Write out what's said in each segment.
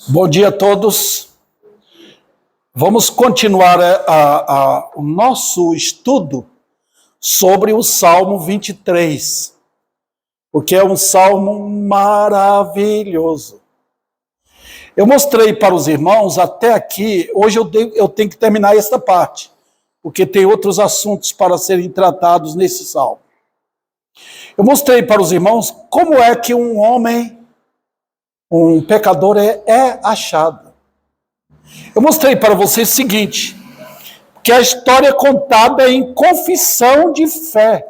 Bom dia a todos. Vamos continuar o nosso estudo sobre o Salmo 23, porque é um salmo maravilhoso. Eu mostrei para os irmãos até aqui, hoje eu tenho que terminar esta parte, porque tem outros assuntos para serem tratados nesse salmo. Eu mostrei para os irmãos como é que um homem, um pecador é achado. Eu mostrei para vocês o seguinte, que a história é contada em confissão de fé.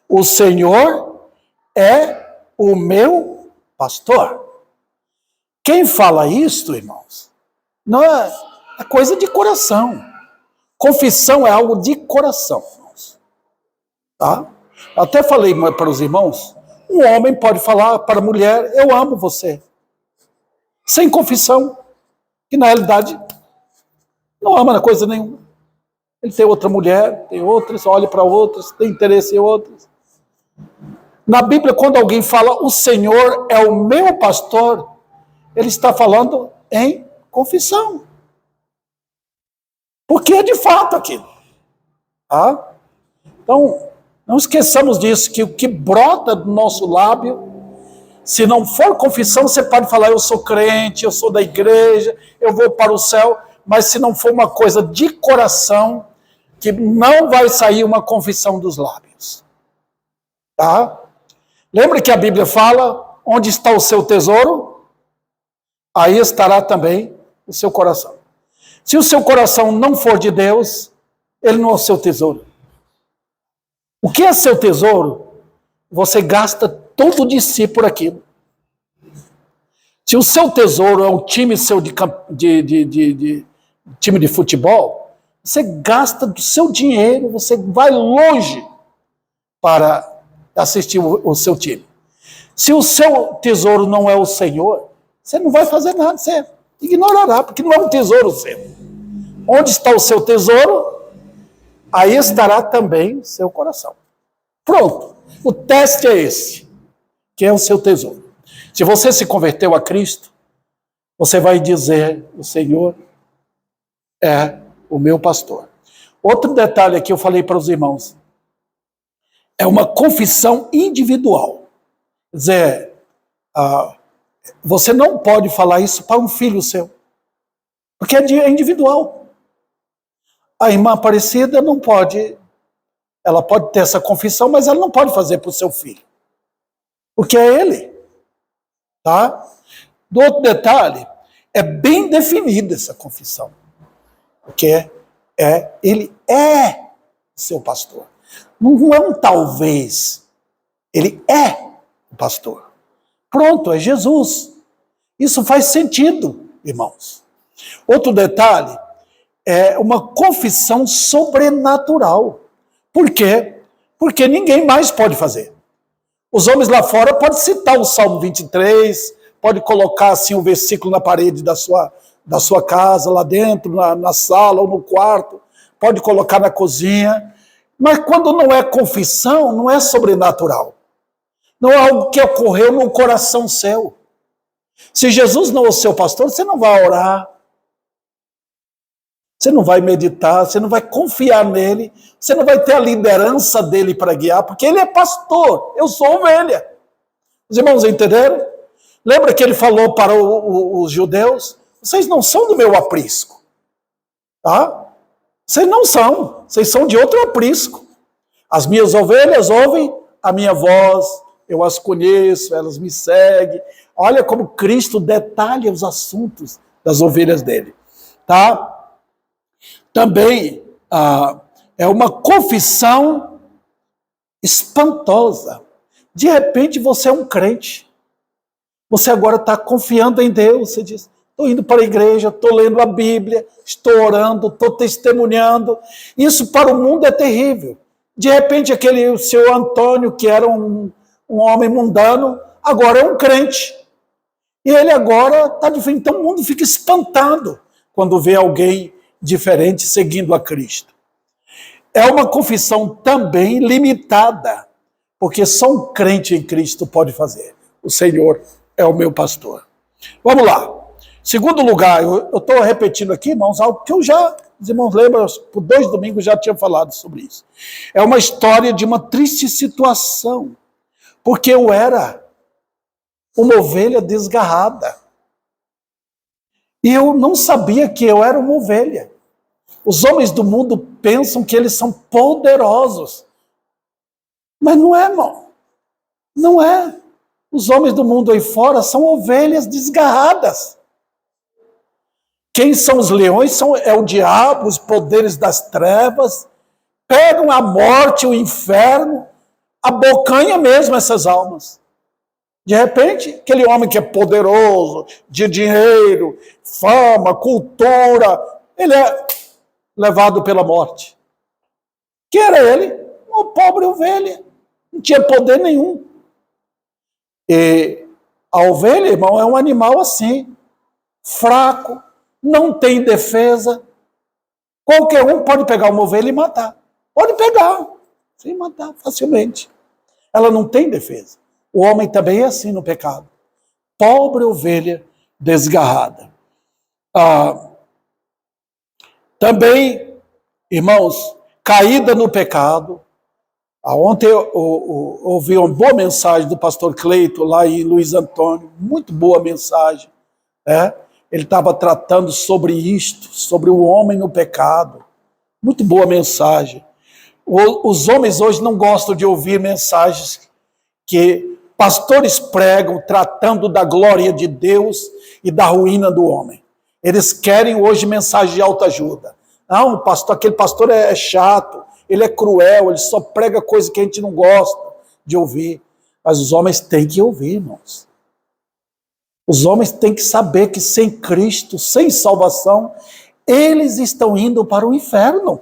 O Senhor é o meu pastor. Quem fala isto, irmãos, não é coisa de coração. Confissão é algo de coração, irmãos. Tá? Até falei para os irmãos, um homem pode falar para a mulher, eu amo você. Sem confissão. Que na realidade não ama coisa nenhuma. Ele tem outra mulher, tem outras, olha para outras, tem interesse em outras. Na Bíblia, quando alguém fala, o Senhor é o meu pastor, ele está falando em confissão. Porque é de fato aquilo. Tá? Então, não esqueçamos disso, que o que brota do nosso lábio, se não for confissão, você pode falar, eu sou crente, eu sou da igreja, eu vou para o céu, mas se não for uma coisa de coração, que não vai sair uma confissão dos lábios. Tá? Lembra que a Bíblia fala, onde está o seu tesouro, aí estará também o seu coração. Se o seu coração não for de Deus, ele não é o seu tesouro. O que é seu tesouro? Você gasta todo de si por aquilo. Se o seu tesouro é um time seu de time de futebol, você gasta do seu dinheiro, você vai longe para assistir o seu time. Se o seu tesouro não é o Senhor, você não vai fazer nada, você ignorará, porque não é um tesouro seu. Onde está o seu tesouro, aí estará também seu coração. Pronto, o teste é esse. Que é o seu tesouro. Se você se converteu a Cristo, você vai dizer, o Senhor é o meu pastor. Outro detalhe que eu falei para os irmãos, é uma confissão individual. Quer dizer, você não pode falar isso para um filho seu, porque é individual. A irmã Aparecida não pode, ela pode ter essa confissão, mas ela não pode fazer para o seu filho. Porque é ele. Tá? Do outro detalhe, é bem definida essa confissão. Porque ele é seu pastor. Não é um talvez. Ele é o pastor. Pronto, é Jesus. Isso faz sentido, irmãos. Outro detalhe, é uma confissão sobrenatural. Por quê? Porque ninguém mais pode fazer. Os homens lá fora podem citar o Salmo 23, pode colocar assim um versículo na parede da sua casa, lá dentro, na sala ou no quarto, pode colocar na cozinha, mas quando não é confissão, não é sobrenatural. Não é algo que ocorreu no coração seu. Se Jesus não é o seu pastor, você não vai orar, você não vai meditar, você não vai confiar nele, você não vai ter a liderança dele para guiar, porque ele é pastor, eu sou ovelha. Os irmãos entenderam? Lembra que ele falou para os judeus? Vocês não são do meu aprisco. Tá? Vocês não são, vocês são de outro aprisco. As minhas ovelhas ouvem a minha voz, eu as conheço, elas me seguem. Olha como Cristo detalha os assuntos das ovelhas dele. Tá? Também é uma confissão espantosa. De repente você é um crente. Você agora está confiando em Deus. Você diz, estou indo para a igreja, estou lendo a Bíblia, estou orando, estou testemunhando. Isso para o mundo é terrível. De repente aquele seu Antônio, que era um homem mundano, agora é um crente. E ele agora está diferente. Então o mundo fica espantado quando vê alguém diferente seguindo a Cristo. É uma confissão também limitada, porque só um crente em Cristo pode fazer. O Senhor é o meu pastor. Vamos lá. Segundo lugar, eu estou repetindo aqui, irmãos, algo que os irmãos lembram, por 2 domingos já tinha falado sobre isso. É uma história de uma triste situação, porque eu era uma ovelha desgarrada. E eu não sabia que eu era uma ovelha. Os homens do mundo pensam que eles são poderosos. Mas não é, irmão. Não é. Os homens do mundo aí fora são ovelhas desgarradas. Quem são os leões? É o diabo, os poderes das trevas. Pegam a morte, o inferno, abocanha mesmo essas almas. De repente, aquele homem que é poderoso, de dinheiro, fama, cultura, ele é levado pela morte. Quem era ele? Uma pobre ovelha. Não tinha poder nenhum. E a ovelha, irmão, é um animal assim, fraco, não tem defesa. Qualquer um pode pegar uma ovelha e matar. Pode pegar, sem matar facilmente. Ela não tem defesa. O homem também é assim no pecado. Pobre ovelha desgarrada. Também, irmãos, caída no pecado. Ontem eu ouvi uma boa mensagem do pastor Cleito, lá em Luiz Antônio, muito boa mensagem. Ele estava tratando sobre isto, sobre o homem no pecado. Muito boa mensagem. Os homens hoje não gostam de ouvir mensagens que pastores pregam tratando da glória de Deus e da ruína do homem. Eles querem hoje mensagem de autoajuda. Não, aquele pastor é chato, ele é cruel, ele só prega coisa que a gente não gosta de ouvir. Mas os homens têm que ouvir, irmãos. Os homens têm que saber que sem Cristo, sem salvação, eles estão indo para o inferno.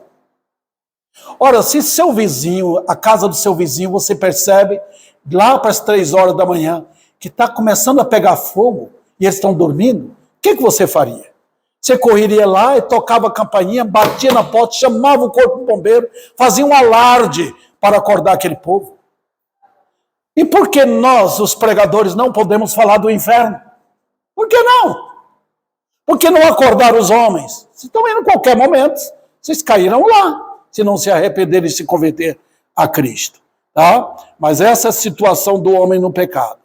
Ora, se seu vizinho, a casa do seu vizinho, você percebe lá para as 3 horas da manhã que está começando a pegar fogo e eles estão dormindo, o que você faria? Você correria lá e tocava a campainha, batia na porta, chamava o corpo de bombeiro, fazia um alarde para acordar aquele povo. E por que nós, os pregadores, não podemos falar do inferno? Por que não? Por que não acordar os homens? Vocês estão indo em qualquer momento, vocês cairão lá, se não se arrependerem e se converter a Cristo. Tá? Mas essa é a situação do homem no pecado.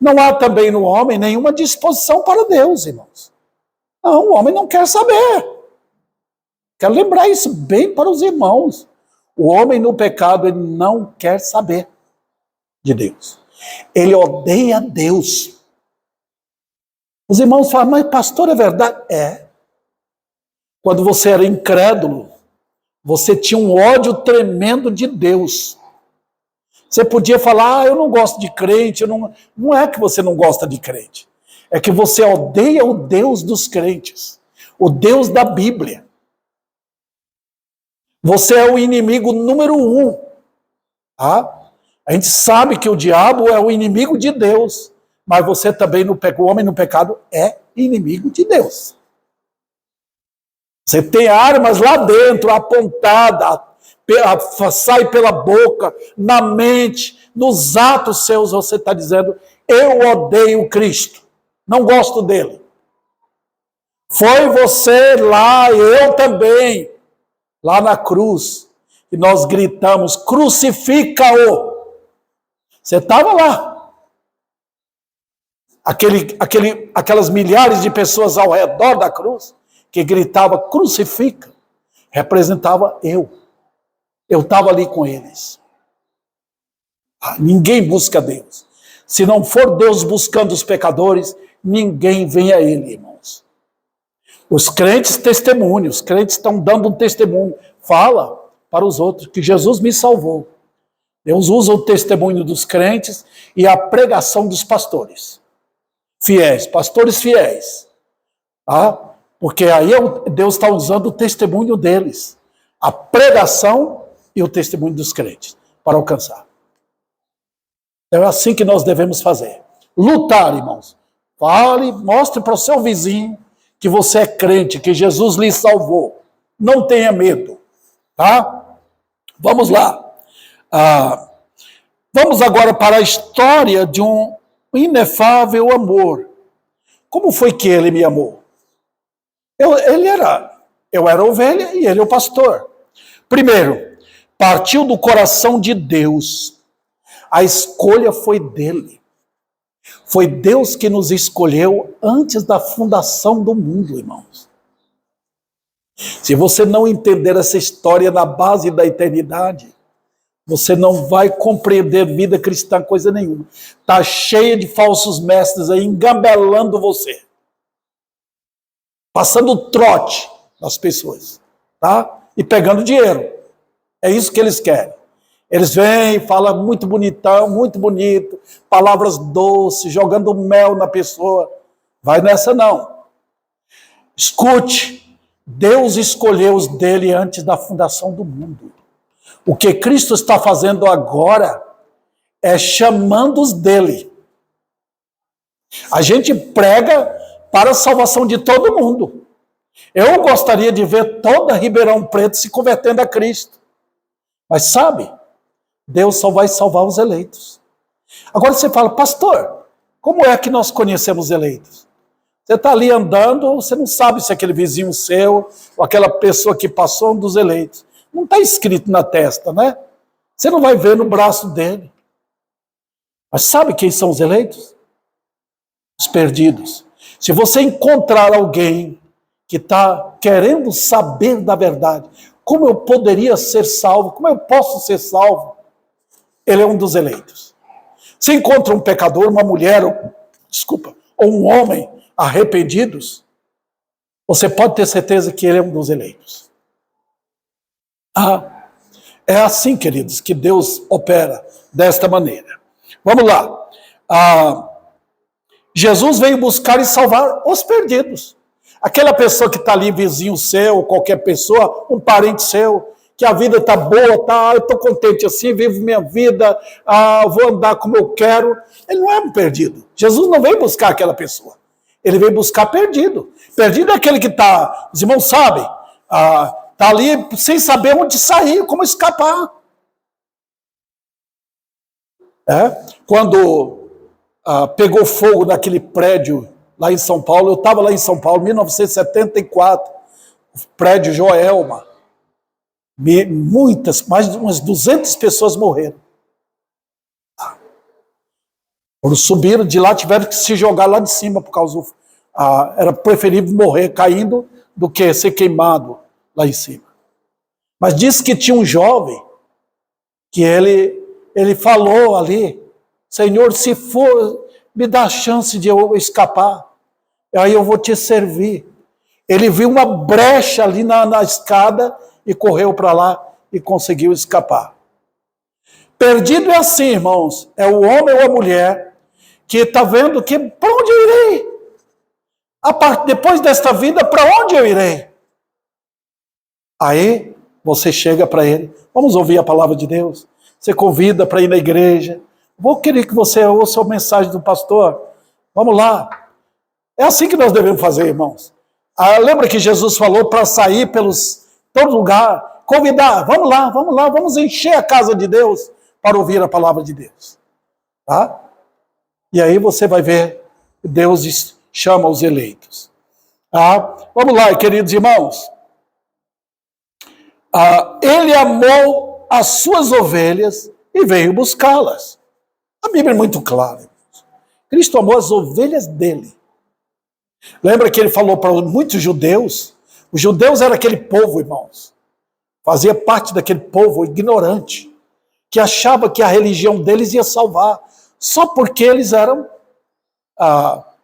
Não há também no homem nenhuma disposição para Deus, irmãos. Não, o homem não quer saber. Quero lembrar isso bem para os irmãos. O homem no pecado, ele não quer saber de Deus. Ele odeia Deus. Os irmãos falam, mas pastor, é verdade? É. Quando você era incrédulo, você tinha um ódio tremendo de Deus. Você podia falar, eu não gosto de crente. Não é que você não gosta de crente. É que você odeia o Deus dos crentes. O Deus da Bíblia. Você é o inimigo número 1. Tá? A gente sabe que o diabo é o inimigo de Deus. Mas você também, o homem no pecado, é inimigo de Deus. Você tem armas lá dentro, apontada, sai pela boca, na mente, nos atos seus, você está dizendo, eu odeio Cristo, não gosto dele. Foi você lá, eu também, lá na cruz, e nós gritamos, crucifica-o. Você estava lá. Aquelas milhares de pessoas ao redor da cruz, que gritava, crucifica, representava eu. Eu estava ali com eles. Ninguém busca Deus. Se não for Deus buscando os pecadores, ninguém vem a Ele, irmãos. Os crentes testemunham, os crentes estão dando um testemunho. Fala para os outros que Jesus me salvou. Deus usa o testemunho dos crentes e a pregação dos pastores. Fiéis, pastores fiéis. Tá? Porque aí Deus está usando o testemunho deles. A pregação e o testemunho dos crentes para alcançar. É assim que nós devemos fazer. Lutar, irmãos. Fale, mostre para o seu vizinho que você é crente, que Jesus lhe salvou. Não tenha medo. Tá? Vamos lá. Vamos agora para a história de um inefável amor. Como foi que ele me amou? Eu era ovelha e ele é o pastor. Primeiro, partiu do coração de Deus. A escolha foi dele. Foi Deus que nos escolheu antes da fundação do mundo, irmãos. Se você não entender essa história na base da eternidade, você não vai compreender vida cristã coisa nenhuma. Está cheia de falsos mestres aí engabelando você. Passando trote nas pessoas, tá? E pegando dinheiro. É isso que eles querem. Eles vêm, falam muito bonitão, muito bonito, palavras doces, jogando mel na pessoa. Vai nessa não. Escute, Deus escolheu os dele antes da fundação do mundo. O que Cristo está fazendo agora é chamando os dele. A gente prega para a salvação de todo mundo. Eu gostaria de ver toda Ribeirão Preto se convertendo a Cristo. Mas sabe, Deus só vai salvar os eleitos. Agora você fala, pastor, como é que nós conhecemos eleitos? Você está ali andando, você não sabe se aquele vizinho seu, ou aquela pessoa que passou, é um dos eleitos. Não está escrito na testa, né? Você não vai ver no braço dele. Mas sabe quem são os eleitos? Os perdidos. Se você encontrar alguém que está querendo saber da verdade, como eu poderia ser salvo, como eu posso ser salvo, ele é um dos eleitos. Se encontra um pecador, uma mulher, ou um homem arrependidos, você pode ter certeza que ele é um dos eleitos. É assim, queridos, que Deus opera desta maneira. Vamos lá. Jesus veio buscar e salvar os perdidos. Aquela pessoa que está ali, vizinho seu, qualquer pessoa, um parente seu, que a vida está boa, eu estou contente assim, vivo minha vida, vou andar como eu quero. Ele não é um perdido. Jesus não veio buscar aquela pessoa. Ele veio buscar perdido. Perdido é aquele que está, os irmãos sabem, está ali sem saber onde sair, como escapar. Quando pegou fogo naquele prédio lá em São Paulo, eu estava lá em São Paulo, em 1974, o prédio Joelma, mais de umas 200 pessoas morreram. Quando subiram de lá, tiveram que se jogar lá de cima, por causa do... era preferível morrer caindo do que ser queimado lá em cima. Mas disse que tinha um jovem, que ele falou ali, Senhor, se for, me dá a chance de eu escapar, aí eu vou te servir. Ele viu uma brecha ali na escada e correu para lá e conseguiu escapar. Perdido é assim, irmãos, é o homem ou a mulher que está vendo que, para onde eu irei? Depois desta vida, para onde eu irei? Aí você chega para ele, vamos ouvir a palavra de Deus, você convida para ir na igreja, vou querer que você ouça a mensagem do pastor, vamos lá. É assim que nós devemos fazer, irmãos. Lembra que Jesus falou para sair todo lugar, convidar, vamos lá, vamos encher a casa de Deus para ouvir a palavra de Deus. Tá? E aí você vai ver, Deus chama os eleitos. Vamos lá, queridos irmãos. Ele amou as suas ovelhas e veio buscá-las. A Bíblia é muito clara. Irmãos. Cristo amou as ovelhas dele. Lembra que ele falou para muitos judeus? Os judeus eram aquele povo, irmãos. Fazia parte daquele povo ignorante, que achava que a religião deles ia salvar, só porque eles eram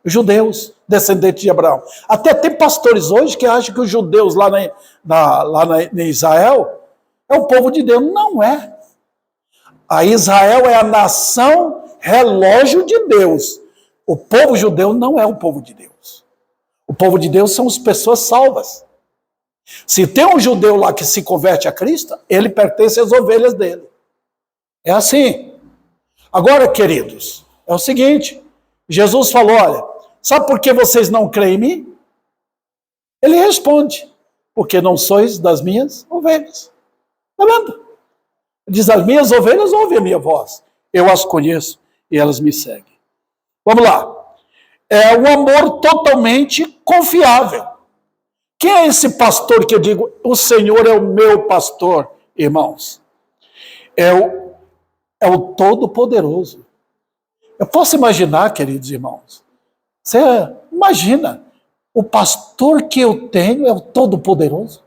judeus, descendentes de Abraão. Até tem pastores hoje que acham que os judeus lá em Israel é o povo de Deus. Não é. A Israel é a nação relógio de Deus. O povo judeu não é o povo de Deus. O povo de Deus são as pessoas salvas. Se tem um judeu lá que se converte a Cristo, ele pertence às ovelhas dele. É assim. Agora, queridos, é o seguinte, Jesus falou, olha, sabe por que vocês não creem em mim? Ele responde, porque não sois das minhas ovelhas. Está vendo? Ele diz, as minhas ovelhas ouvem a minha voz. Eu as conheço e elas me seguem. Vamos lá. é um amor totalmente confiável. Quem é esse pastor que eu digo, o Senhor é o meu pastor, irmãos? É o Todo-Poderoso. Eu posso imaginar, queridos irmãos, você imagina, o pastor que eu tenho é o Todo-Poderoso.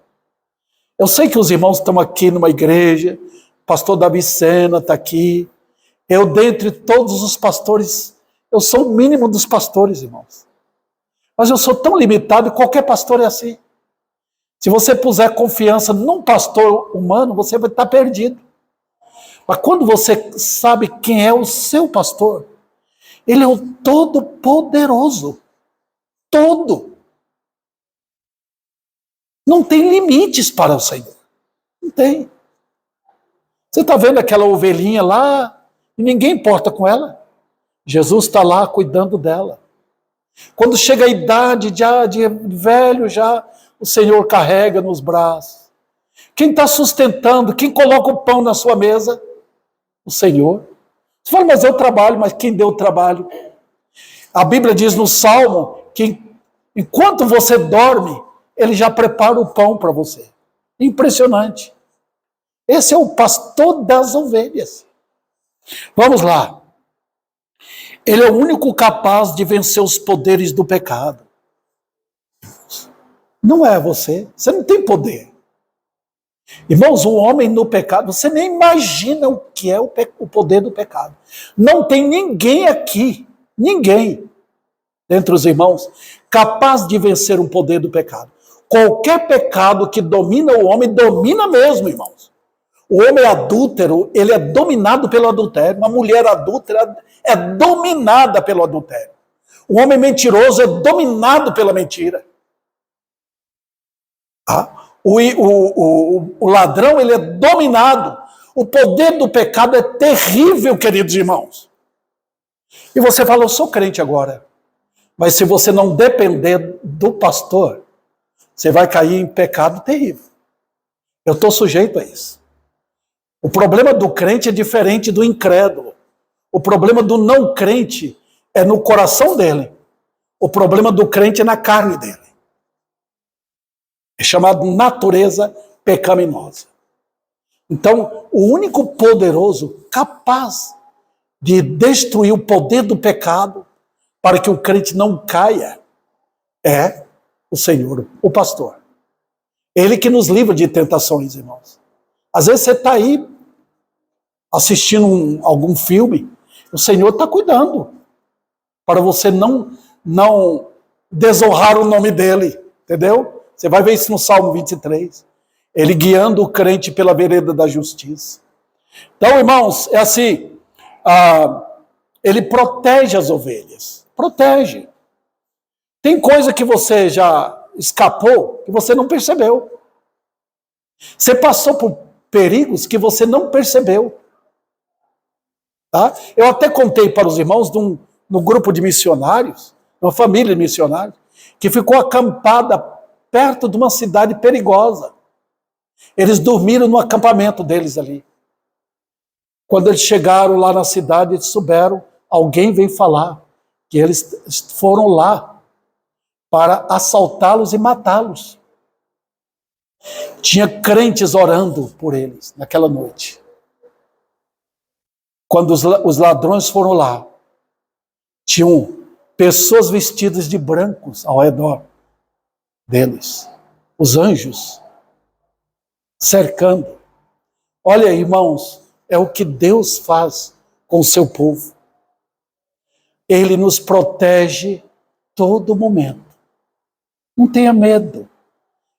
Eu sei que os irmãos estão aqui numa igreja, o pastor Davi Sena está aqui. Eu, dentre todos os pastores, eu sou o mínimo dos pastores, irmãos. Mas eu sou tão limitado e qualquer pastor é assim. Se você puser confiança num pastor humano, você vai estar perdido. Mas quando você sabe quem é o seu pastor, ele é o Todo-Poderoso. Todo. Não tem limites para o Senhor. Não tem. Você está vendo aquela ovelhinha lá, e ninguém importa com ela. Jesus está lá cuidando dela. Quando chega a idade de velho, já o Senhor carrega nos braços. Quem está sustentando, quem coloca o pão na sua mesa? O Senhor. Você fala, mas eu trabalho, mas quem deu o trabalho? A Bíblia diz no Salmo que enquanto você dorme, ele já prepara o pão para você. Impressionante. Esse é o pastor das ovelhas. Vamos lá. Ele é o único capaz de vencer os poderes do pecado. Não é você. Você não tem poder. Irmãos, o homem no pecado, você nem imagina o que é o poder do pecado. Não tem ninguém aqui, ninguém, dentre os irmãos, capaz de vencer o poder do pecado. Qualquer pecado que domina o homem, domina mesmo, irmãos. O homem adúltero, ele é dominado pelo adultério. Uma mulher adúltera é dominada pelo adultério. O homem mentiroso é dominado pela mentira. O ladrão, ele é dominado. O poder do pecado é terrível, queridos irmãos. E você fala, eu sou crente agora. Mas se você não depender do pastor, você vai cair em pecado terrível. Eu estou sujeito a isso. O problema do crente é diferente do incrédulo. O problema do não crente é no coração dele. O problema do crente é na carne dele. É chamado natureza pecaminosa. Então, o único poderoso capaz de destruir o poder do pecado para que o crente não caia é o Senhor, o pastor. Ele que nos livra de tentações, irmãos. Às vezes você está aí assistindo algum filme, o Senhor está cuidando para você não desonrar o nome dele, entendeu? Você vai ver isso no Salmo 23. Ele guiando o crente pela vereda da justiça. Então, irmãos, é assim, ele protege as ovelhas. Protege. Tem coisa que você já escapou que você não percebeu. Você passou por perigos que você não percebeu. Tá? Eu até contei para os irmãos no grupo de missionários, uma família de missionários, que ficou acampada perto de uma cidade perigosa. Eles dormiram no acampamento deles ali. Quando eles chegaram lá na cidade, eles souberam, alguém veio falar que eles foram lá para assaltá-los e matá-los. Tinha crentes orando por eles naquela noite. Quando os ladrões foram lá, tinham pessoas vestidas de brancos ao redor deles. Os anjos cercando. Olha, irmãos, é o que Deus faz com o seu povo. Ele nos protege todo momento. Não tenha medo.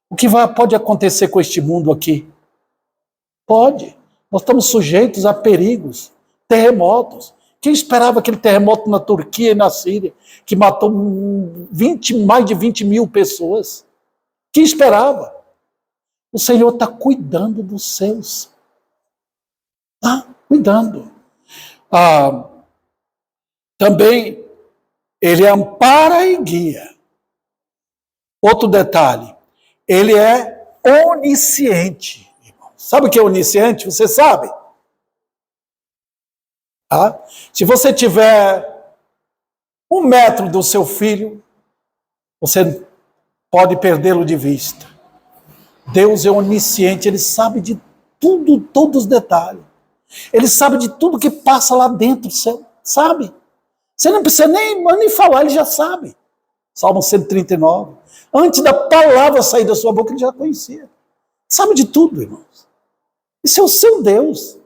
O que pode acontecer com este mundo aqui? Pode. Nós estamos sujeitos a perigos, terremotos. Quem esperava aquele terremoto na Turquia e na Síria, que matou mais de 20 mil pessoas? Quem esperava? O Senhor está cuidando dos seus. Está cuidando. Também, ele ampara e guia. Outro detalhe, ele é onisciente. Sabe o que é onisciente? Você sabe? Se você tiver 1 metro do seu filho, você pode perdê-lo de vista. Deus é onisciente, Ele sabe de tudo, todos os detalhes. Ele sabe de tudo que passa lá dentro, sabe? Você não precisa nem falar, Ele já sabe. Salmo 139. Antes da palavra sair da sua boca, Ele já conhecia. Sabe de tudo, irmãos. Isso é o seu Deus.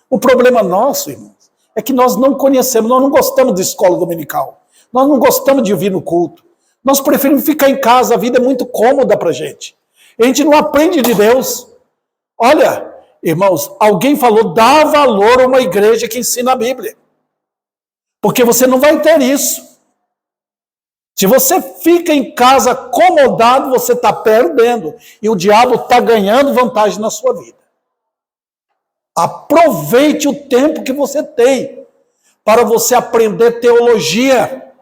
O problema nosso, irmãos, é que nós não conhecemos, nós não gostamos de escola dominical. Nós não gostamos de vir no culto. Nós preferimos ficar em casa, a vida é muito cômoda para a gente. A gente não aprende de Deus. Olha, irmãos, alguém falou, dá valor a uma igreja que ensina a Bíblia. Porque você não vai ter isso. Se você fica em casa acomodado, você está perdendo. E o diabo está ganhando vantagem na sua vida. Aproveite o tempo que você tem para você aprender teologia.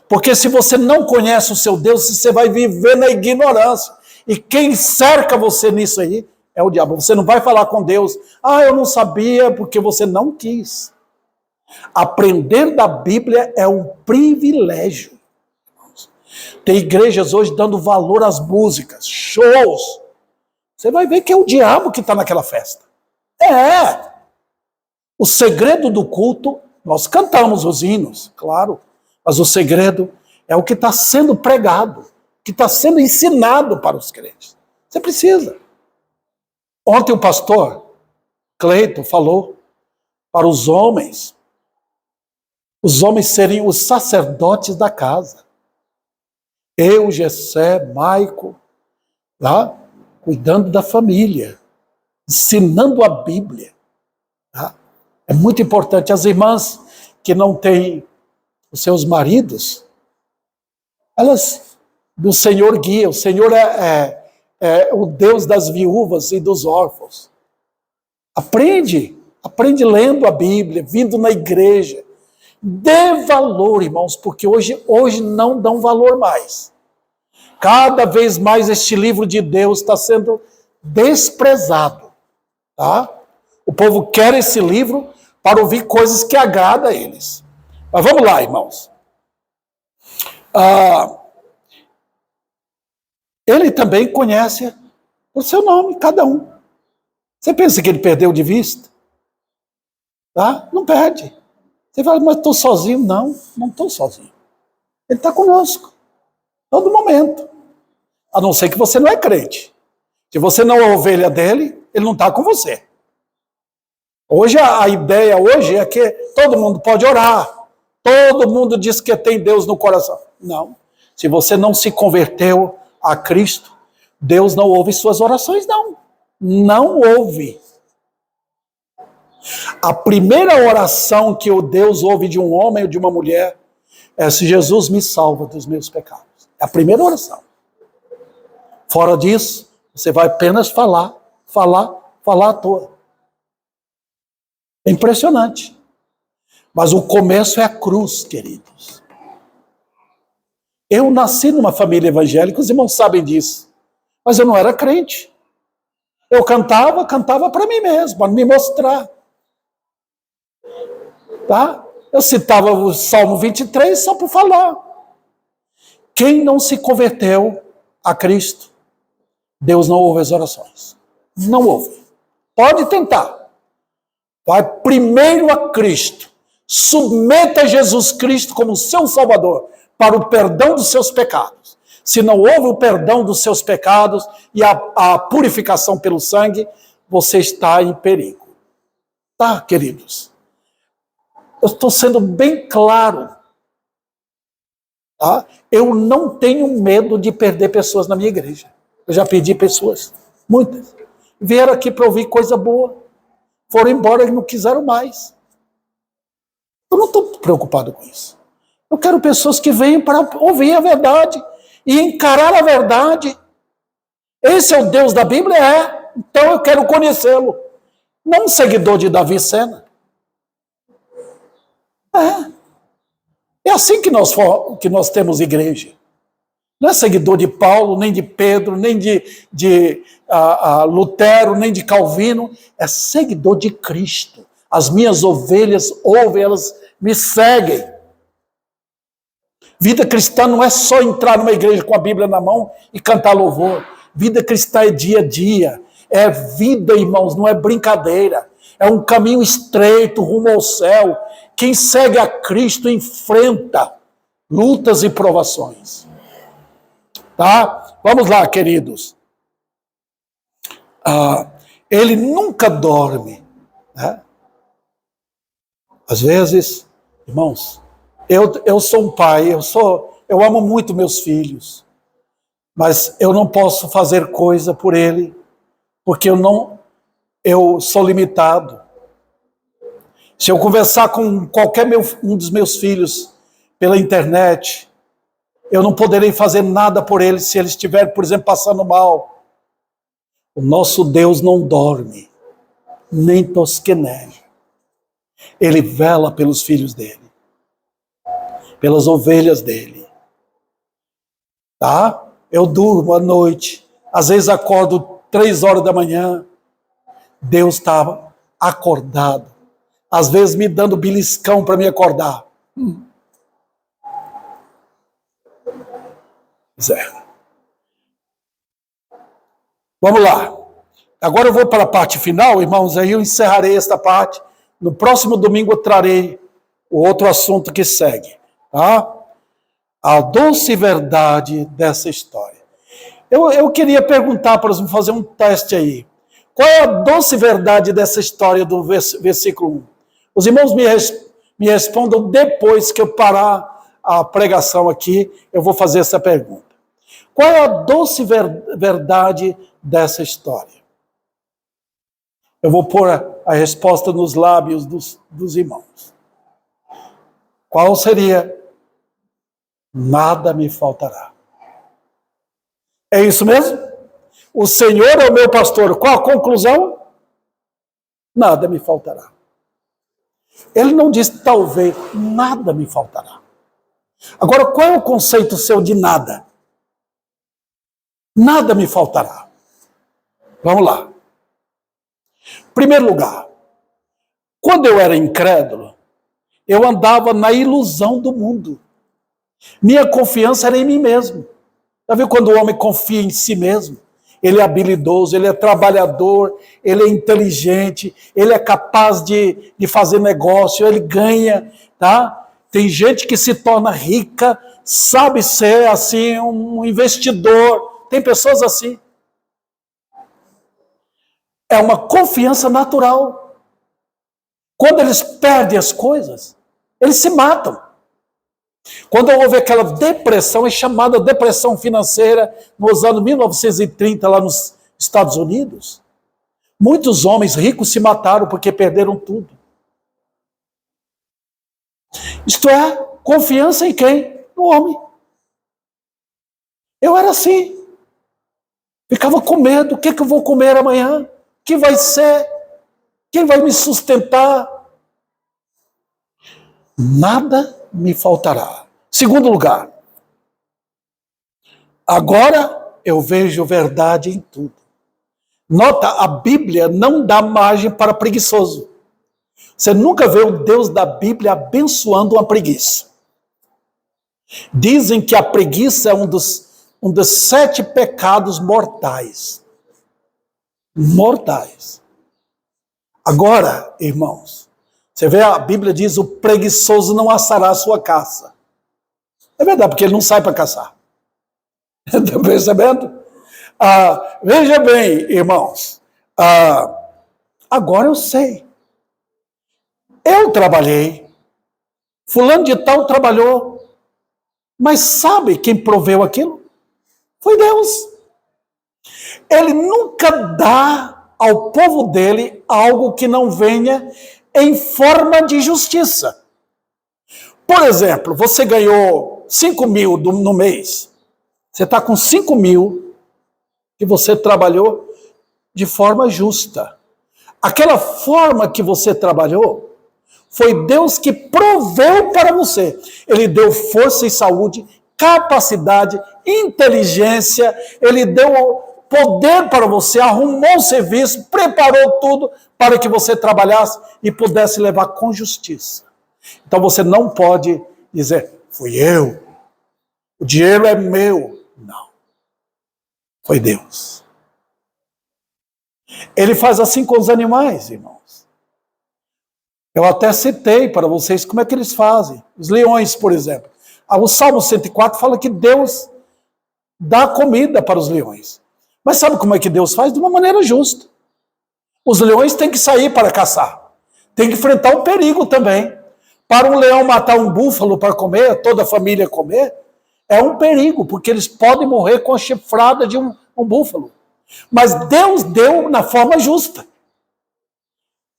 Porque se você não conhece o seu Deus, você vai viver na ignorância. E quem cerca você nisso aí é o diabo. Você não vai falar com Deus, eu não sabia, porque você não quis. Aprender da Bíblia é um privilégio. Tem igrejas hoje dando valor às músicas, shows. Você vai ver que é o diabo que está naquela festa. O segredo do culto, nós cantamos os hinos, claro, mas o segredo é o que está sendo pregado, que está sendo ensinado para os crentes. Você precisa. Ontem o pastor Cleiton falou para os homens serem os sacerdotes da casa. Eu, Gessé, Maico, lá, cuidando da família, ensinando a Bíblia. Tá? É muito importante. As irmãs que não têm os seus maridos, elas, o Senhor guia, o Senhor é o Deus das viúvas e dos órfãos. Aprende lendo a Bíblia, vindo na igreja. Dê valor, irmãos, porque hoje não dão valor mais. Cada vez mais este livro de Deus está sendo desprezado. Tá? O povo quer esse livro para ouvir coisas que agradam a eles. Mas vamos lá, irmãos. Ele também conhece o seu nome, cada um. Você pensa que ele perdeu de vista? Tá? Não perde. Você fala, mas estou sozinho? Não estou sozinho. Ele está conosco. Todo momento. A não ser que você não é crente. Se você não é ovelha dele, ele não está com você. Hoje, a ideia é que todo mundo pode orar. Todo mundo diz que tem Deus no coração. Não. Se você não se converteu a Cristo, Deus não ouve suas orações, não. Não ouve. A primeira oração que o Deus ouve de um homem ou de uma mulher é: se Jesus me salva dos meus pecados. É a primeira oração. Fora disso, você vai apenas falar à toa. É impressionante. Mas o começo é a cruz, queridos. Eu nasci numa família evangélica, os irmãos sabem disso. Mas eu não era crente. Eu cantava para mim mesmo, para me mostrar. Tá? Eu citava o Salmo 23 só para falar. Quem não se converteu a Cristo, Deus não ouve as orações. Não ouve. Pode tentar. Vai primeiro a Cristo. Submeta Jesus Cristo como seu Salvador para o perdão dos seus pecados. Se não houve o perdão dos seus pecados e a purificação pelo sangue, você está em perigo. Tá, queridos? Eu estou sendo bem claro. Tá? Eu não tenho medo de perder pessoas na minha igreja. Eu já perdi pessoas, muitas. Vieram aqui para ouvir coisa boa. Foram embora e não quiseram mais. Eu não estou preocupado com isso. Eu quero pessoas que venham para ouvir a verdade e encarar a verdade. Esse é o Deus da Bíblia? Então eu quero conhecê-lo. Não um seguidor de Davi Sena. É assim que nós temos igreja. Não é seguidor de Paulo, nem de Pedro, nem de Lutero, nem de Calvino. É seguidor de Cristo. As minhas ovelhas ouvem, elas me seguem. Vida cristã não é só entrar numa igreja com a Bíblia na mão e cantar louvor. Vida cristã é dia a dia. É vida, irmãos, não é brincadeira. É um caminho estreito rumo ao céu. Quem segue a Cristo enfrenta lutas e provações. Tá? Vamos lá, queridos. Ele nunca dorme. Né? Às vezes, irmãos, eu sou um pai, eu amo muito meus filhos, mas eu não posso fazer coisa por ele, porque eu sou limitado. Se eu conversar com qualquer um dos meus filhos pela internet, eu não poderei fazer nada por ele se ele estiver, por exemplo, passando mal. O nosso Deus não dorme, nem tosqueneja. Ele vela pelos filhos dele, pelas ovelhas dele. Tá? Eu durmo à noite, às vezes acordo 3 horas da manhã. Deus estava acordado, às vezes me dando beliscão para me acordar. Zé. Vamos lá. Agora eu vou para a parte final, irmãos, aí eu encerrarei esta parte. No próximo domingo eu trarei o outro assunto que segue. Tá? A doce verdade dessa história. Eu queria perguntar para vocês, fazer um teste aí. Qual é a doce verdade dessa história do versículo 1? Os irmãos me respondam depois que eu parar a pregação aqui, eu vou fazer essa pergunta. Qual é a doce verdade dessa história? Eu vou pôr a resposta nos lábios dos irmãos. Qual seria? Nada me faltará. É isso mesmo? O Senhor é o meu pastor. Qual a conclusão? Nada me faltará. Ele não diz talvez, nada me faltará. Agora, qual é o conceito seu de nada? Nada me faltará. Vamos lá. Primeiro lugar, quando eu era incrédulo, eu andava na ilusão do mundo. Minha confiança era em mim mesmo. Já viu quando o homem confia em si mesmo? Ele é habilidoso, ele é trabalhador, ele é inteligente, ele é capaz de fazer negócio, ele ganha, tá? Tem gente que se torna rica, sabe ser assim um investidor. Tem pessoas assim. É uma confiança natural. Quando eles perdem as coisas, eles se matam. Quando houve aquela depressão, é chamada depressão financeira, nos anos 1930, lá nos Estados Unidos, muitos homens ricos se mataram porque perderam tudo. Isto é, confiança em quem? No homem. Eu era assim. Ficava com medo. O que eu vou comer amanhã? O que vai ser? Quem vai me sustentar? Nada me faltará. Segundo lugar, agora eu vejo verdade em tudo. Nota, a Bíblia não dá margem para preguiçoso. Você nunca vê o Deus da Bíblia abençoando uma preguiça. Dizem que a preguiça é um dos 7 pecados mortais. Mortais. Agora, irmãos, você vê, a Bíblia diz, o preguiçoso não assará a sua caça. É verdade, porque ele não sai para caçar. Está percebendo? Veja bem, irmãos, agora eu sei. Eu trabalhei, fulano de tal trabalhou, mas sabe quem proveu aquilo? Foi Deus. Ele nunca dá ao povo dele algo que não venha em forma de justiça. Por exemplo, você ganhou 5 mil no mês. Você está com 5 mil que você trabalhou de forma justa. Aquela forma que você trabalhou foi Deus que proveu para você. Ele deu força e saúde, capacidade, inteligência, ele deu poder para você, arrumou o serviço, preparou tudo para que você trabalhasse e pudesse levar com justiça. Então você não pode dizer, fui eu, O dinheiro é meu. Não. Foi Deus. Ele faz assim com os animais, irmãos. Eu até citei para vocês como é que eles fazem. Os leões, por exemplo. O Salmo 104 fala que Deus dá comida para os leões. Mas sabe como é que Deus faz? De uma maneira justa. Os leões têm que sair para caçar. Tem que enfrentar o perigo também. Para um leão matar um búfalo para comer, toda a família comer, é um perigo, porque eles podem morrer com a chifrada de um búfalo. Mas Deus deu na forma justa.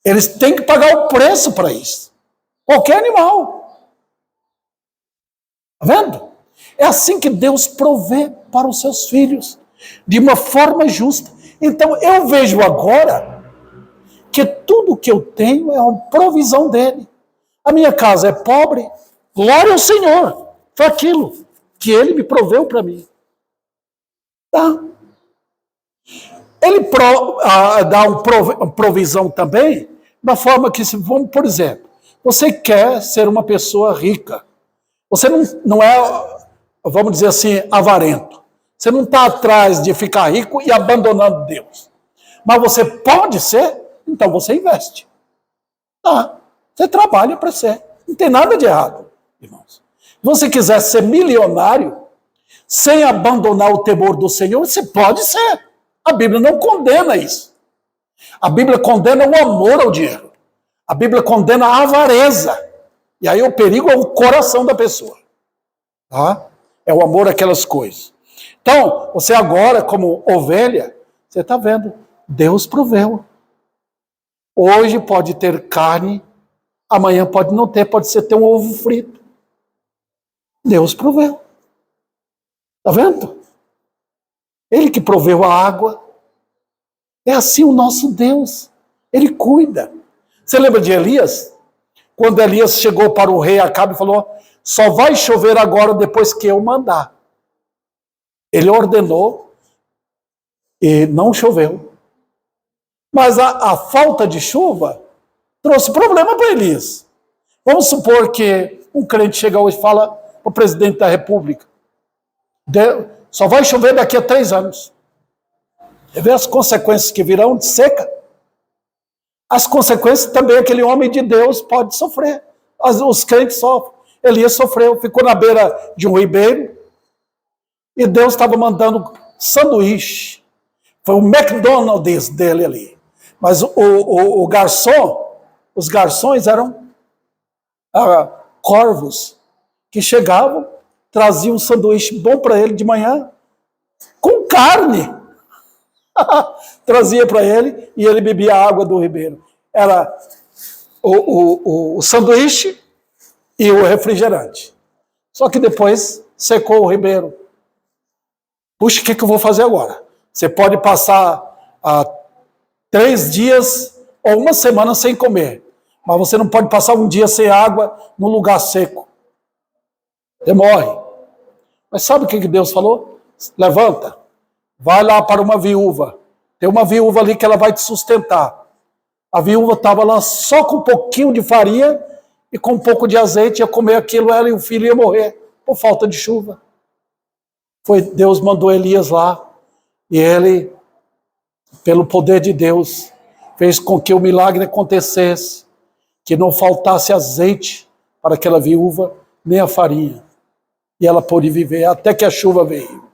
Eles têm que pagar o preço para isso. Qualquer animal. Está vendo? É assim que Deus provê para os seus filhos, de uma forma justa. Então eu vejo agora que tudo que eu tenho é uma provisão dele. A minha casa é pobre, glória ao Senhor, foi aquilo que ele me proveu para mim. Tá? Ele dá uma provisão também, da forma que, vamos, por exemplo, você quer ser uma pessoa rica. Você não é, vamos dizer assim, avarento. Você não está atrás de ficar rico e abandonando Deus. Mas você pode ser, então você investe. Tá? Você trabalha para ser. Não tem nada de errado, irmãos. Se você quiser ser milionário, sem abandonar o temor do Senhor, você pode ser. A Bíblia não condena isso. A Bíblia condena o amor ao dinheiro. A Bíblia condena a avareza. E aí o perigo é o coração da pessoa. Tá? É o amor àquelas coisas. Então, você agora, como ovelha, você está vendo, Deus proveu. Hoje pode ter carne, amanhã pode não ter, pode ser ter um ovo frito. Deus proveu. Está vendo? Ele que proveu a água. É assim o nosso Deus. Ele cuida. Você lembra de Elias? Quando Elias chegou para o rei Acabe e falou, só vai chover agora depois que eu mandar. Ele ordenou e não choveu. Mas a falta de chuva trouxe problema para Elias. Vamos supor que um crente chega hoje e fala para o presidente da República, só vai chover daqui a 3 anos. Você vê as consequências que virão de seca? As consequências também aquele homem de Deus pode sofrer. Os crentes sofrem. Elias sofreu, ficou na beira de um ribeiro e Deus estava mandando sanduíche. Foi o McDonald's dele ali. Mas o garçom, os garçons eram corvos que chegavam, traziam um sanduíche bom para ele de manhã, com carne. Trazia para ele e ele bebia a água do ribeiro. Era o sanduíche e o refrigerante. Só que depois secou o ribeiro. Puxa, o que eu vou fazer agora? Você pode passar 3 dias ou 1 semana sem comer, mas você não pode passar um dia sem água no lugar seco. Você morre. Mas sabe o que Deus falou? Levanta, vai lá para uma viúva. Tem uma viúva ali que ela vai te sustentar. A viúva estava lá só com um pouquinho de farinha e com um pouco de azeite, ia comer aquilo, ela e o filho ia morrer por falta de chuva. Deus mandou Elias lá e ele, pelo poder de Deus, fez com que o milagre acontecesse, que não faltasse azeite para aquela viúva, nem a farinha. E ela pôde viver até que a chuva veio.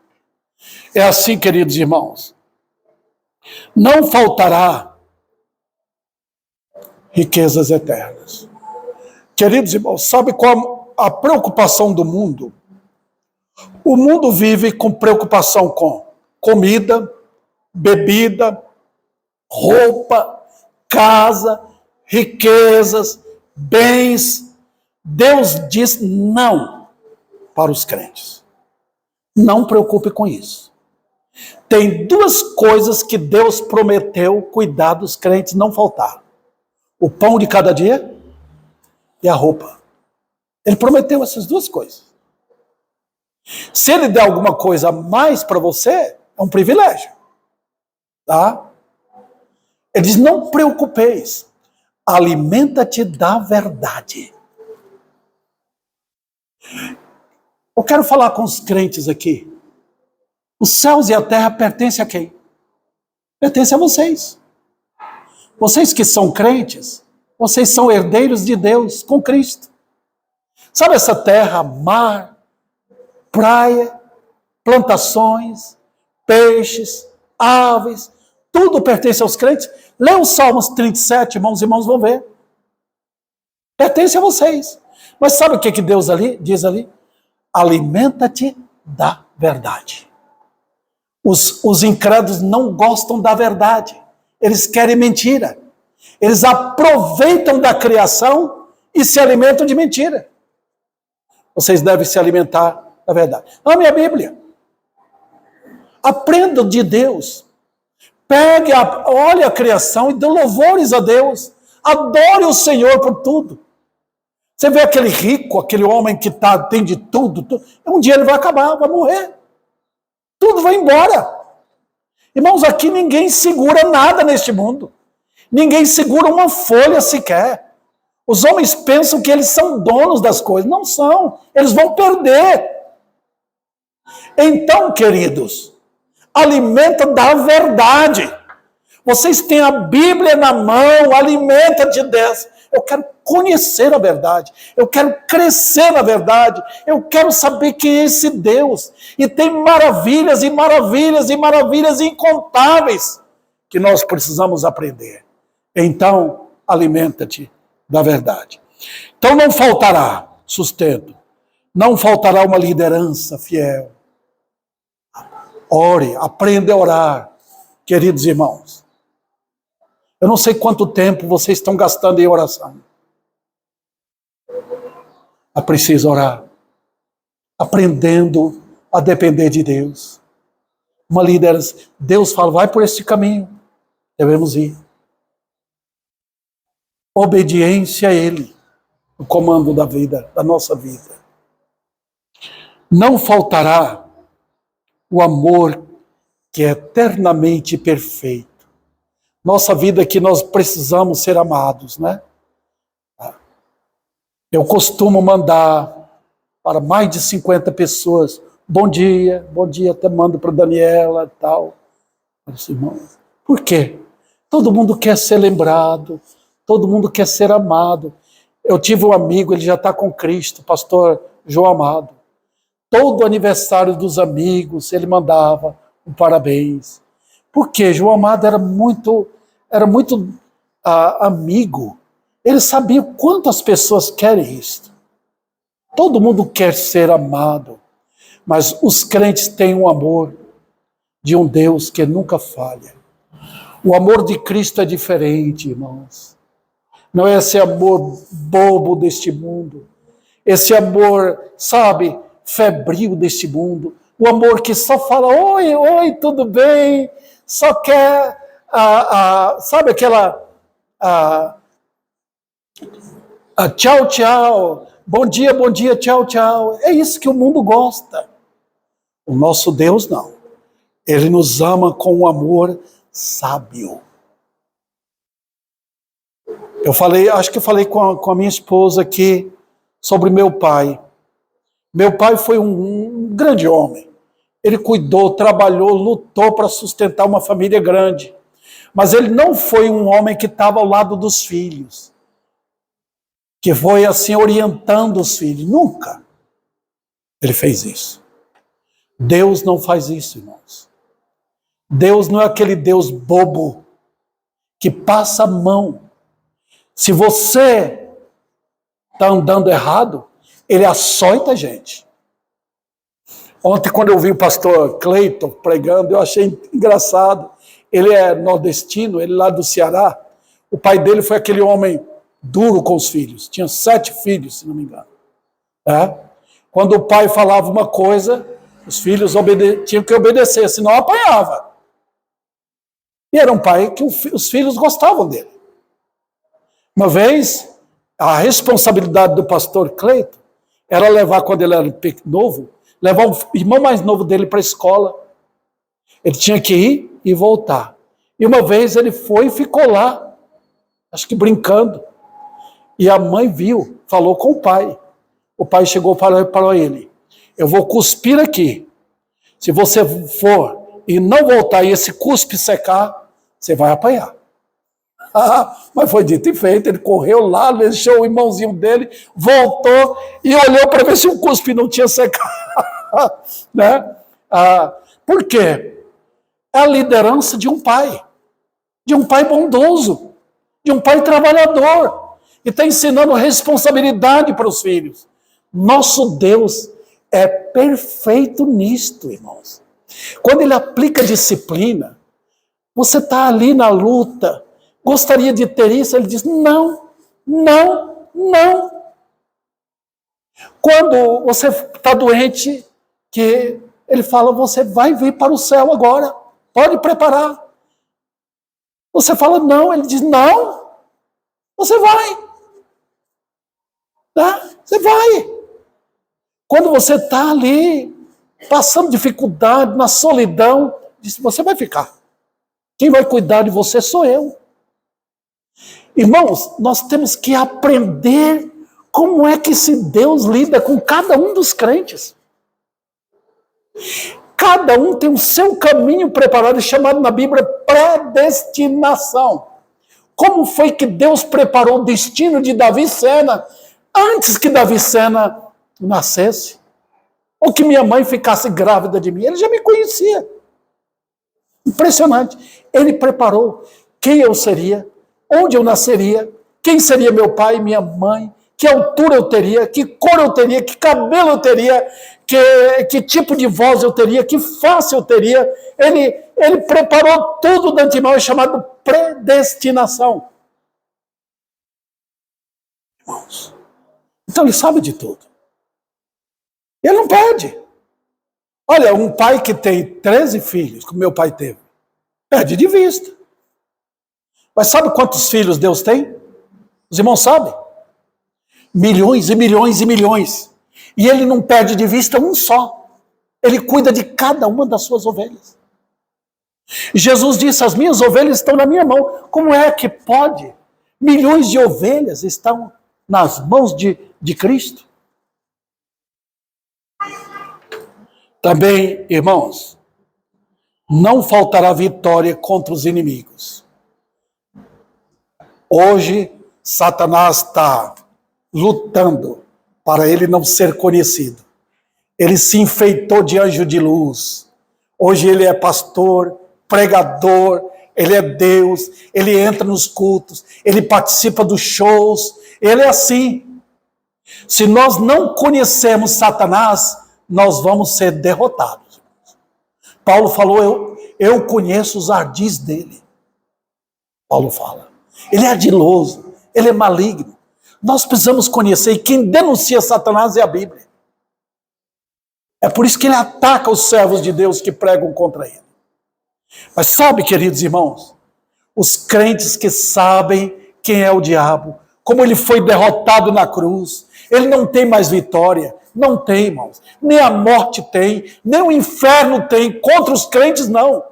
É assim, queridos irmãos. Não faltará riquezas eternas. Queridos irmãos, sabe qual a preocupação do mundo? O mundo vive com preocupação com comida, bebida, roupa, casa, riquezas, bens. Deus diz não para os crentes. Não preocupe com isso. Tem 2 coisas que Deus prometeu cuidar dos crentes não faltar. O pão de cada dia e a roupa. Ele prometeu essas 2 coisas. Se ele der alguma coisa a mais para você, é um privilégio. Tá? Ele diz, não preocupeis. Alimenta-te da verdade. Eu quero falar com os crentes aqui. Os céus e a terra pertencem a quem? Pertencem a vocês. Vocês que são crentes, vocês são herdeiros de Deus com Cristo. Sabe essa terra, mar, praia, plantações, peixes, aves, tudo pertence aos crentes? Lê o Salmos 37, irmãos e irmãos vão ver. Pertence a vocês. Mas sabe o que Deus diz ali? Alimenta-te da verdade. Os incrédulos não gostam da verdade. Eles querem mentira. Eles aproveitam da criação e se alimentam de mentira. Vocês devem se alimentar da verdade. Ame a Bíblia. Aprenda de Deus. Olhe a criação e dê louvores a Deus. Adore o Senhor por tudo. Você vê aquele rico, aquele homem que tem de tudo. Um dia ele vai acabar, vai morrer. Tudo vai embora. Irmãos, aqui ninguém segura nada neste mundo. Ninguém segura uma folha sequer. Os homens pensam que eles são donos das coisas. Não são. Eles vão perder. Então, queridos, alimenta da verdade. Vocês têm a Bíblia na mão, alimenta-te dessa. Eu quero conhecer a verdade. Eu quero crescer na verdade. Eu quero saber quem é esse Deus. E tem maravilhas e maravilhas e maravilhas incontáveis que nós precisamos aprender. Então, alimenta-te da verdade. Então não faltará sustento. Não faltará uma liderança fiel. Ore, aprenda a orar, queridos irmãos. Eu não sei quanto tempo vocês estão gastando em oração. É preciso orar. Aprendendo a depender de Deus. Uma liderança. Deus fala, vai por esse caminho. Devemos ir. Obediência a Ele. O comando da vida, da nossa vida. Não faltará o amor que é eternamente perfeito. Nossa vida que nós precisamos ser amados, né? Eu costumo mandar para mais de 50 pessoas, bom dia, até mando para a Daniela e tal. Por quê? Todo mundo quer ser lembrado, todo mundo quer ser amado. Eu tive um amigo, ele já está com Cristo, pastor João Amado. Todo aniversário dos amigos, ele mandava um parabéns. Por quê? João Amado era muito amigo. Ele sabia quantas pessoas querem isso. Todo mundo quer ser amado. Mas os crentes têm um amor de um Deus que nunca falha. O amor de Cristo é diferente, irmãos. Não é esse amor bobo deste mundo. Esse amor, sabe, febril deste mundo. O amor que só fala, oi, tudo bem? Só quer, sabe aquela, tchau, tchau. Bom dia, tchau, tchau. É isso que o mundo gosta. O nosso Deus não. Ele nos ama com um amor sábio. Acho que eu falei com a minha esposa aqui sobre meu pai. Meu pai foi um grande homem. Ele cuidou, trabalhou, lutou para sustentar uma família grande. Mas ele não foi um homem que estava ao lado dos filhos. Que foi assim orientando os filhos. Nunca ele fez isso. Deus não faz isso, irmãos. Deus não é aquele Deus bobo que passa a mão. Se você está andando errado, ele açoita a gente. Ontem, quando eu vi o pastor Cleiton pregando, eu achei engraçado. Ele é nordestino, ele lá do Ceará. O pai dele foi aquele homem duro com os filhos. Tinha 7 filhos, se não me engano. Quando o pai falava uma coisa, os filhos tinham que obedecer, senão apanhava. E era um pai que os filhos gostavam dele. Uma vez, a responsabilidade do pastor Cleiton era levar, quando ele era novo, levar o irmão mais novo dele para a escola. Ele tinha que ir e voltar. E uma vez ele foi e ficou lá, acho que brincando. E a mãe viu, falou com o pai. O pai chegou para ele. eu vou cuspir aqui. Se você for e não voltar e esse cuspe secar, você vai apanhar. Mas foi dito e feito, ele correu lá, deixou o irmãozinho dele, voltou e olhou para ver se o cuspe não tinha secado. Né? Por quê? É a liderança de um pai bondoso, de um pai trabalhador, que está ensinando responsabilidade para os filhos. Nosso Deus é perfeito nisto, irmãos. Quando ele aplica disciplina, você está ali na luta, gostaria de ter isso, ele diz, não, não, não. Quando você está doente, que ele fala, você vai vir para o céu agora, pode preparar. Você fala, não, ele diz, não, você vai. Tá? Você vai. Quando você está ali, passando dificuldade, na solidão, diz, você vai ficar. Quem vai cuidar de você sou eu. Irmãos, nós temos que aprender como é que esse Deus lida com cada um dos crentes. Cada um tem o seu caminho preparado, chamado na Bíblia predestinação. Como foi que Deus preparou o destino de Davi Sena antes que Davi Sena nascesse? Ou que minha mãe ficasse grávida de mim? Ele já me conhecia. Impressionante. Ele preparou quem eu seria, onde eu nasceria, quem seria meu pai e minha mãe, que altura eu teria, que cor eu teria, que cabelo eu teria, que tipo de voz eu teria, que face eu teria. Ele preparou tudo de antemão, é chamado predestinação. Irmãos, então ele sabe de tudo. Ele não perde. Olha, um pai que tem 13 filhos, como meu pai teve, perde de vista. Mas sabe quantos filhos Deus tem? Os irmãos sabem? Milhões e milhões e milhões. E ele não perde de vista um só. Ele cuida de cada uma das suas ovelhas. Jesus disse, as minhas ovelhas estão na minha mão. Como é que pode? Milhões de ovelhas estão nas mãos de Cristo. Também, irmãos, não faltará vitória contra os inimigos. Hoje, Satanás está lutando para ele não ser conhecido. Ele se enfeitou de anjo de luz. Hoje ele é pastor, pregador, ele é Deus, ele entra nos cultos, ele participa dos shows, ele é assim. Se nós não conhecemos Satanás, nós vamos ser derrotados. Paulo falou, eu conheço os ardis dele. Paulo fala. Ele é ardiloso, ele é maligno. Nós precisamos conhecer, e quem denuncia Satanás é a Bíblia. É por isso que ele ataca os servos de Deus que pregam contra ele. Mas sabe, queridos irmãos, os crentes que sabem quem é o diabo, como ele foi derrotado na cruz, ele não tem mais vitória, não tem, irmãos. Nem a morte tem, nem o inferno tem, contra os crentes não.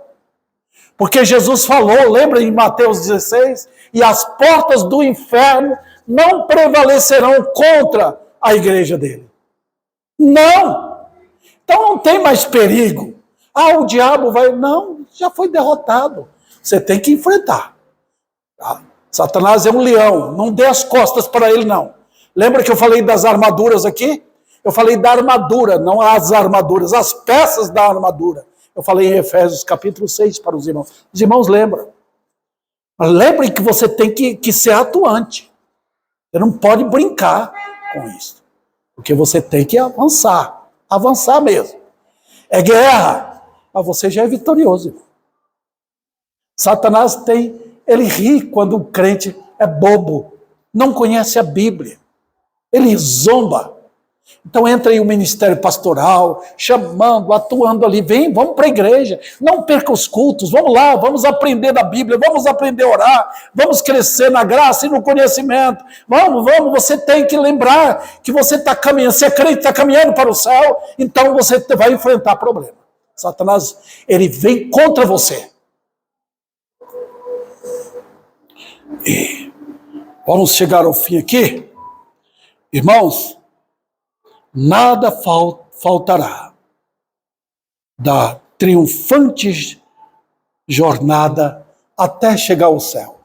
Porque Jesus falou, lembra em Mateus 16, e as portas do inferno não prevalecerão contra a igreja dele. Não! Então não tem mais perigo. O diabo vai... Não, já foi derrotado. Você tem que enfrentar. Tá? Satanás é um leão, não dê as costas para ele não. Lembra que eu falei das armaduras aqui? Eu falei da armadura, não as armaduras, as peças da armadura. Eu falei em Efésios capítulo 6 para os irmãos. Os irmãos lembram. Mas lembrem que você tem que ser atuante. Você não pode brincar com isso. Porque você tem que avançar. Avançar mesmo. É guerra. Mas você já é vitorioso, irmão. Satanás ele ri quando o crente é bobo. Não conhece a Bíblia. Ele zomba. Então entra aí o ministério pastoral, chamando, atuando ali, vem, vamos para a igreja, não perca os cultos, vamos lá, vamos aprender da Bíblia, vamos aprender a orar, vamos crescer na graça e no conhecimento, vamos, você tem que lembrar que você está caminhando, se é crente, está caminhando para o céu, então você vai enfrentar problema. Satanás, ele vem contra você. E vamos chegar ao fim aqui, irmãos. Nada faltará da triunfante jornada até chegar ao céu.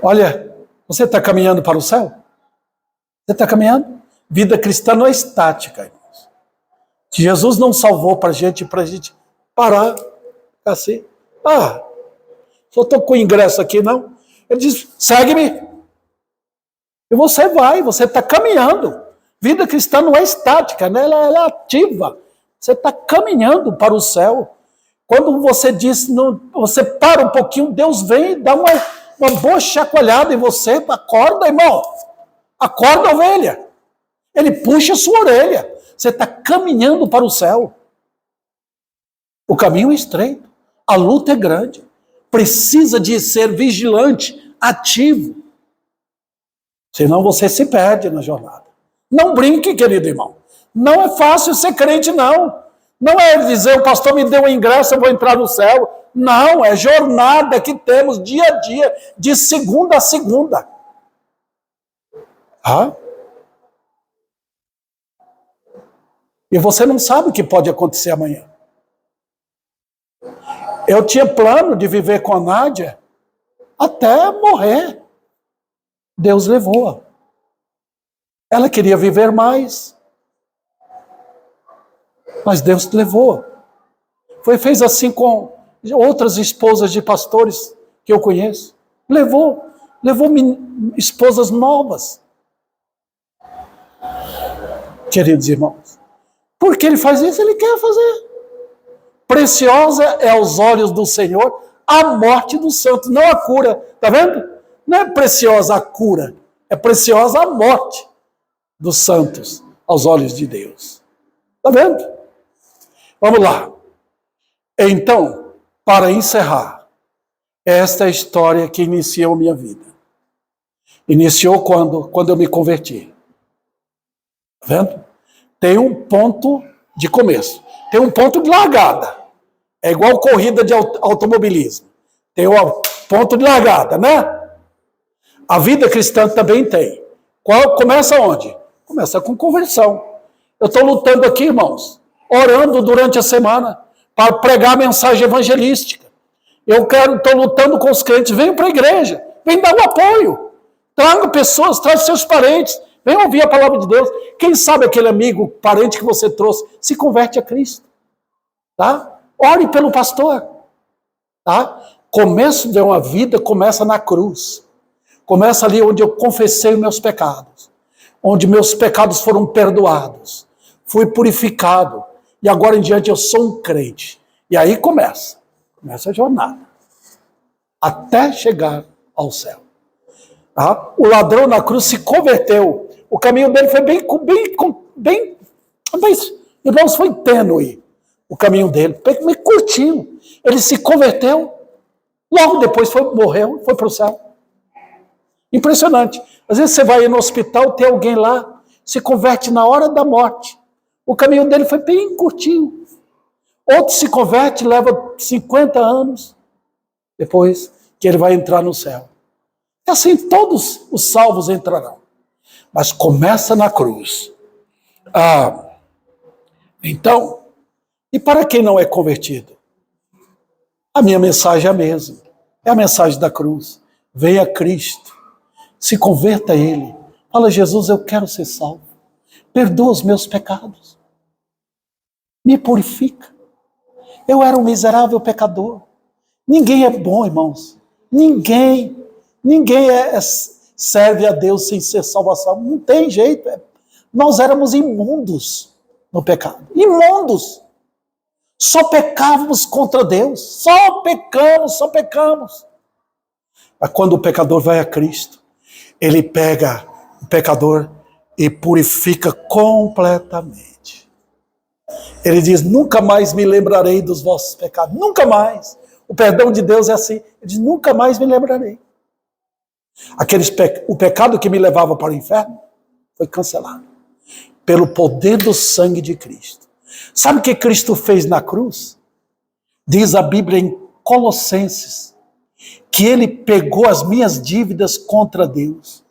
Olha, você está caminhando para o céu? Você está caminhando? Vida cristã não é estática, irmãos. Jesus não salvou para a gente parar assim. Só estou com o ingresso aqui, não. Ele diz, segue-me. E você vai, você está caminhando. Vida cristã não é estática, né? Ela é ativa. Você está caminhando para o céu. Quando você diz, não, você para um pouquinho, Deus vem e dá uma boa chacoalhada em você. Acorda, irmão. Acorda, ovelha. Ele puxa a sua orelha. Você está caminhando para o céu. O caminho é estreito. A luta é grande. Precisa de ser vigilante, ativo. Senão você se perde na jornada. Não brinque, querido irmão. Não é fácil ser crente, não. Não é dizer, o pastor me deu um ingresso, eu vou entrar no céu. Não, é jornada que temos dia a dia, de segunda a segunda. E você não sabe o que pode acontecer amanhã. Eu tinha plano de viver com a Nádia até morrer. Deus levou-a. Ela queria viver mais. Mas Deus levou. Fez assim com outras esposas de pastores que eu conheço. Levou esposas novas. Queridos irmãos, por que ele faz isso? Ele quer fazer. Preciosa é aos olhos do Senhor a morte dos santos, não a cura. Está vendo? Não é preciosa a cura, é preciosa a morte dos santos aos olhos de Deus. Está vendo? Vamos lá. Então, para encerrar, esta é a história que iniciou minha vida. Iniciou quando eu me converti. Está vendo? Tem um ponto de começo. Tem um ponto de largada. É igual corrida de automobilismo. Tem um ponto de largada, né? A vida cristã também tem. Começa onde? Começa com conversão. Eu estou lutando aqui, irmãos, orando durante a semana para pregar a mensagem evangelística. Estou lutando com os crentes. Venham para a igreja. Vem dar um apoio. Traga pessoas, traz seus parentes. Vem ouvir a palavra de Deus. Quem sabe aquele amigo, parente que você trouxe, se converte a Cristo. Tá? Ore pelo pastor. Tá? Começo de uma vida começa na cruz. Começa ali onde eu confessei meus pecados. Onde meus pecados foram perdoados. Fui purificado. E agora em diante eu sou um crente. E aí começa a jornada. Até chegar ao céu. Tá? O ladrão na cruz se converteu. O caminho dele foi bem irmãos, foi tênue o caminho dele, bem curtinho. Ele se converteu, logo depois morreu, foi para o céu. Impressionante. Às vezes você vai no hospital, tem alguém lá, se converte na hora da morte. O caminho dele foi bem curtinho. Outro se converte, leva 50 anos, depois que ele vai entrar no céu. É assim, todos os salvos entrarão. Mas começa na cruz. Então, e para quem não é convertido? A minha mensagem é a mesma. É a mensagem da cruz. Venha a Cristo. Se converta a Ele. Fala, Jesus, eu quero ser salvo. Perdoa os meus pecados. Me purifica. Eu era um miserável pecador. Ninguém é bom, irmãos. Ninguém serve a Deus sem ser salvação. Não tem jeito. Nós éramos imundos no pecado. Imundos. Só pecávamos contra Deus. Só pecamos. Mas quando o pecador vai a Cristo, ele pega o pecador e purifica completamente. Ele diz, nunca mais me lembrarei dos vossos pecados. Nunca mais. O perdão de Deus é assim. Ele diz, nunca mais me lembrarei. O pecado que me levava para o inferno foi cancelado pelo poder do sangue de Cristo. Sabe o que Cristo fez na cruz? Diz a Bíblia em Colossenses que ele pegou as minhas dívidas contra Deus,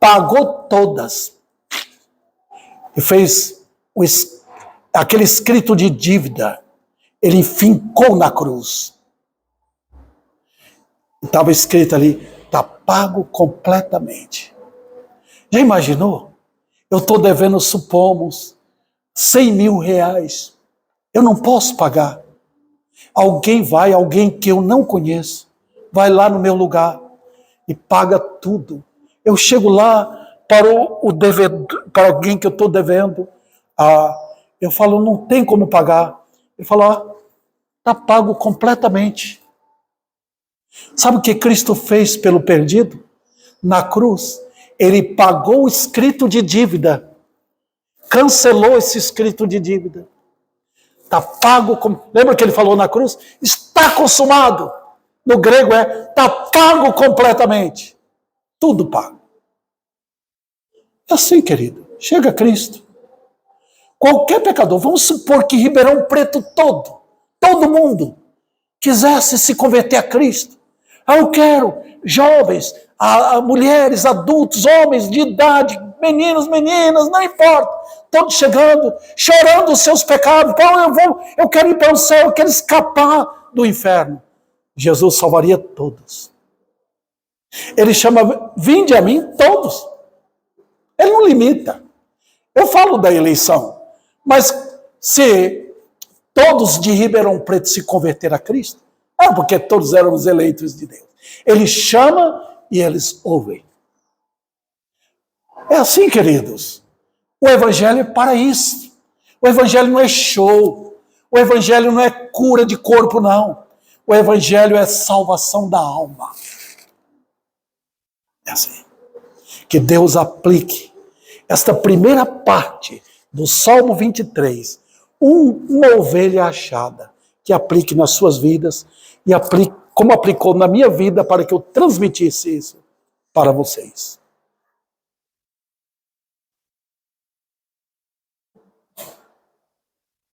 pagou todas, e fez aquele escrito de dívida, ele fincou na cruz. Estava escrito ali, está pago completamente. Já imaginou? Eu estou devendo, supomos, 100 mil reais. Eu não posso pagar. Alguém que eu não conheço, vai lá no meu lugar e paga tudo. Eu chego lá para o devedor, para alguém que eu estou devendo, eu falo, não tem como pagar. Ele fala, está pago completamente. Sabe o que Cristo fez pelo perdido? Na cruz, ele pagou o escrito de dívida, cancelou esse escrito de dívida. Está pago, lembra que ele falou na cruz? Está consumado. No grego está pago completamente. Tudo pago. É assim, querido. Chega Cristo. Qualquer pecador, vamos supor que Ribeirão Preto todo mundo, quisesse se converter a Cristo. Eu quero jovens, mulheres, adultos, homens de idade, meninos, meninas, não importa. Todos chegando, chorando os seus pecados. Então eu quero ir para o céu, eu quero escapar do inferno. Jesus salvaria todos. Ele chama, vinde a mim todos. Ele não limita. Eu falo da eleição, mas se todos de Ribeirão Preto se converter a Cristo, porque todos eram os eleitos de Deus. Ele chama e eles ouvem. É assim, queridos. O Evangelho é para isso. O Evangelho não é show. O Evangelho não é cura de corpo, não. O Evangelho é salvação da alma. É assim. Que Deus aplique esta primeira parte do Salmo 23, uma ovelha achada, que aplique nas suas vidas e aplique como aplicou na minha vida para que eu transmitisse isso para vocês.